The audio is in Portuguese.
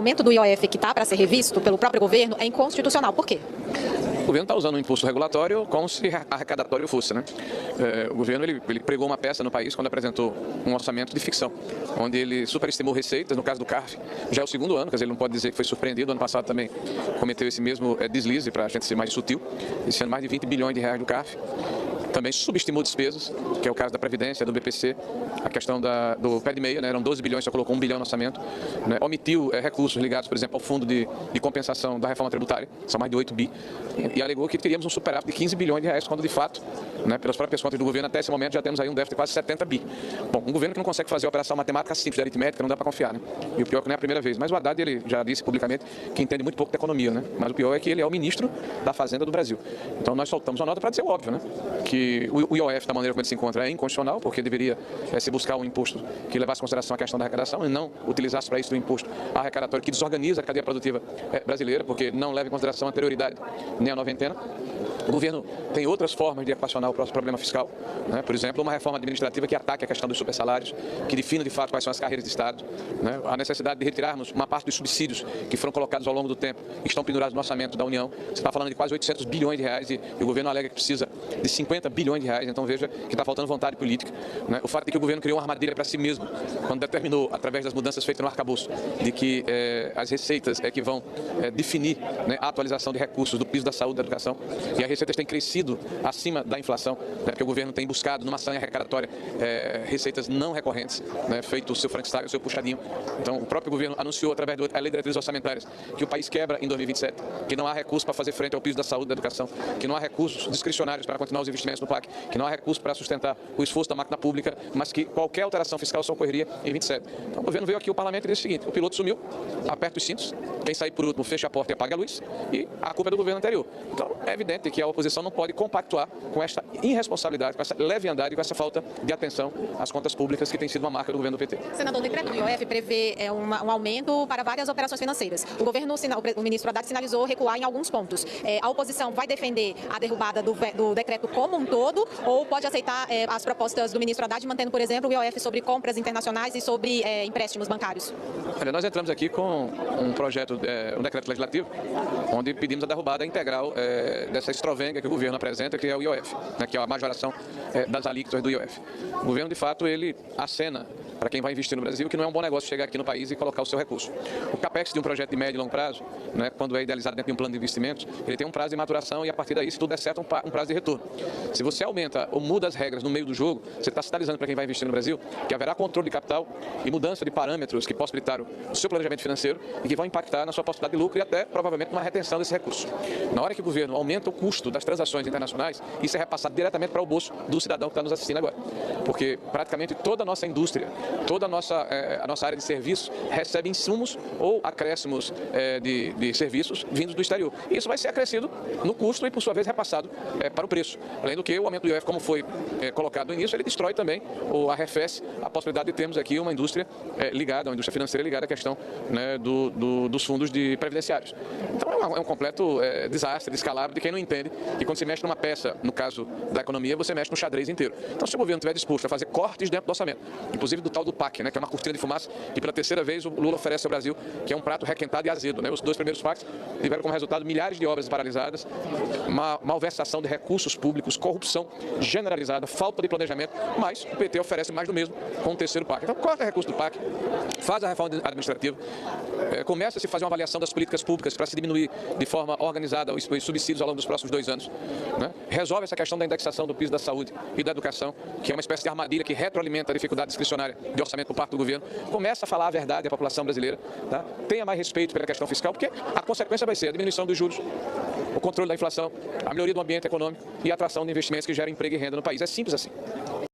O aumento do IOF que está para ser revisto pelo próprio governo é inconstitucional. Por quê? O governo está usando um imposto regulatório como se arrecadatório fosse, né? O governo ele pregou uma peça no país quando apresentou um orçamento de ficção, onde ele superestimou receitas, no caso do CARF, já é o segundo ano, quer dizer, ele não pode dizer que foi surpreendido, ano passado também cometeu esse mesmo deslize, para a gente ser mais sutil, esse ano mais de 20 bilhões de reais do CARF. Também subestimou despesas, que é o caso da Previdência, do BPC, a questão do pé de meia, né? Eram 12 bilhões, só colocou 1 bilhão no orçamento, né? Omitiu recursos ligados, por exemplo, ao fundo de compensação da reforma tributária, são mais de 8 bi, e alegou que teríamos um superávit de 15 bilhões de reais, quando de fato, né, pelas próprias contas do governo, até esse momento já temos aí um déficit de quase 70 bi. Bom, um governo que não consegue fazer a operação matemática simples de aritmética, não dá para confiar, né? E o pior é que não é a primeira vez. Mas o Haddad, ele já disse publicamente que entende muito pouco da economia, né? Mas o pior é que ele é o ministro da Fazenda do Brasil. Então nós soltamos uma nota para dizer o óbvio, né? Que o IOF, da maneira como ele se encontra, é inconstitucional, porque deveria se buscar um imposto que levasse em consideração a questão da arrecadação e não utilizasse para isso o imposto arrecadatório que desorganiza a cadeia produtiva brasileira, porque não leva em consideração a anterioridade nem a noventena. O governo tem outras formas de equacionar o próximo problema fiscal, né? Por exemplo, uma reforma administrativa que ataque a questão dos supersalários, que defina de fato quais são as carreiras de Estado, né? A necessidade de retirarmos uma parte dos subsídios que foram colocados ao longo do tempo e estão pendurados no orçamento da União. Você está falando de quase 800 bilhões de reais e o governo alega que precisa de 50 bilhões de reais, então veja que está faltando vontade política, né? O fato de que o governo criou uma armadilha para si mesmo, quando determinou, através das mudanças feitas no arcabouço, de que as receitas que vão definir, né, a atualização de recursos do piso da saúde e da educação, e as receitas têm crescido acima da inflação, né, porque o governo tem buscado, numa ação arrecadatória, receitas não recorrentes, né, feito o seu Frankenstein, o seu puxadinho. Então, o próprio governo anunciou, através da Lei de Diretrizes Orçamentárias, que o país quebra em 2027, que não há recursos para fazer frente ao piso da saúde e da educação, que não há recursos discricionários para continuar os investimentos no PAC, que não há recursos para sustentar o esforço da máquina pública, mas que qualquer alteração fiscal só ocorreria em 27. Então, o governo veio aqui ao parlamento e disse o seguinte: o piloto sumiu, aperta os cintos, quem sair por último fecha a porta e apaga a luz, e a culpa é do governo anterior. Então, é evidente que a oposição não pode compactuar com esta irresponsabilidade, com essa leviandade, com essa falta de atenção às contas públicas que tem sido uma marca do governo do PT. Senador, o decreto do IOF prevê um aumento para várias operações financeiras. O ministro Haddad sinalizou recuar em alguns pontos. A oposição vai defender a derrubada do decreto como um todo ou pode aceitar as propostas do ministro Haddad, mantendo, por exemplo, o IOF sobre compras internacionais e sobre empréstimos bancários? Olha, nós entramos aqui com um projeto, um decreto legislativo, onde pedimos a derrubada integral dessa estrovenga que o governo apresenta, que é o IOF, né, que é a majoração das alíquotas do IOF. O governo, de fato, ele acena para quem vai investir no Brasil que não é um bom negócio chegar aqui no país e colocar o seu recurso. O CAPEX de um projeto de médio e longo prazo, né, quando é idealizado dentro de um plano de investimentos, ele tem um prazo de maturação e, a partir daí, se tudo der certo, um prazo de retorno. Se você aumenta ou muda as regras no meio do jogo, você está sinalizando para quem vai investir no Brasil que haverá controle de capital e mudança de parâmetros que possibilitar o seu planejamento financeiro e que vão impactar na sua possibilidade de lucro e até, provavelmente, numa retenção desse recurso. Na hora que o governo aumenta o custo das transações internacionais, isso é repassado diretamente para o bolso do cidadão que está nos assistindo agora. Porque praticamente toda a nossa indústria, toda a nossa área de serviços recebe insumos ou acréscimos de serviços vindos do exterior. E isso vai ser acrescido no custo e, por sua vez, repassado para o preço. Além do que, o aumento do IOF, como foi colocado no início, ele destrói também ou arrefece a possibilidade de termos aqui uma indústria ligada, uma indústria financeira ligada à questão, né, dos fundos previdenciários. Então é um completo desastre, descalabro de quem não entende que quando se mexe numa peça, no caso da economia, você mexe no xadrez inteiro. Então, se o governo estiver disposto a fazer cortes dentro do orçamento, inclusive do tal do PAC, né, que é uma cortina de fumaça que pela terceira vez o Lula oferece ao Brasil, que é um prato requentado e azedo, né? Os dois primeiros PACs tiveram como resultado milhares de obras paralisadas, uma malversação de recursos públicos, corrupção generalizada, falta de planejamento, mas o PT oferece mais do mesmo com o terceiro PAC. Então, corta recurso do PAC, faz a reforma administrativa, começa a se fazer uma avaliação das políticas públicas para se diminuir de forma organizada os subsídios ao longo dos próximos 2 anos, né? Resolve essa questão da indexação do piso da saúde e da educação, que é uma espécie de armadilha que retroalimenta a dificuldade discricionária de orçamento por parte do governo. Começa a falar a verdade à população brasileira, tá? Tenha mais respeito pela questão fiscal, porque a consequência vai ser a diminuição dos juros, o controle da inflação, a melhoria do ambiente econômico e a atração de investimentos que geram emprego e renda no país. É simples assim.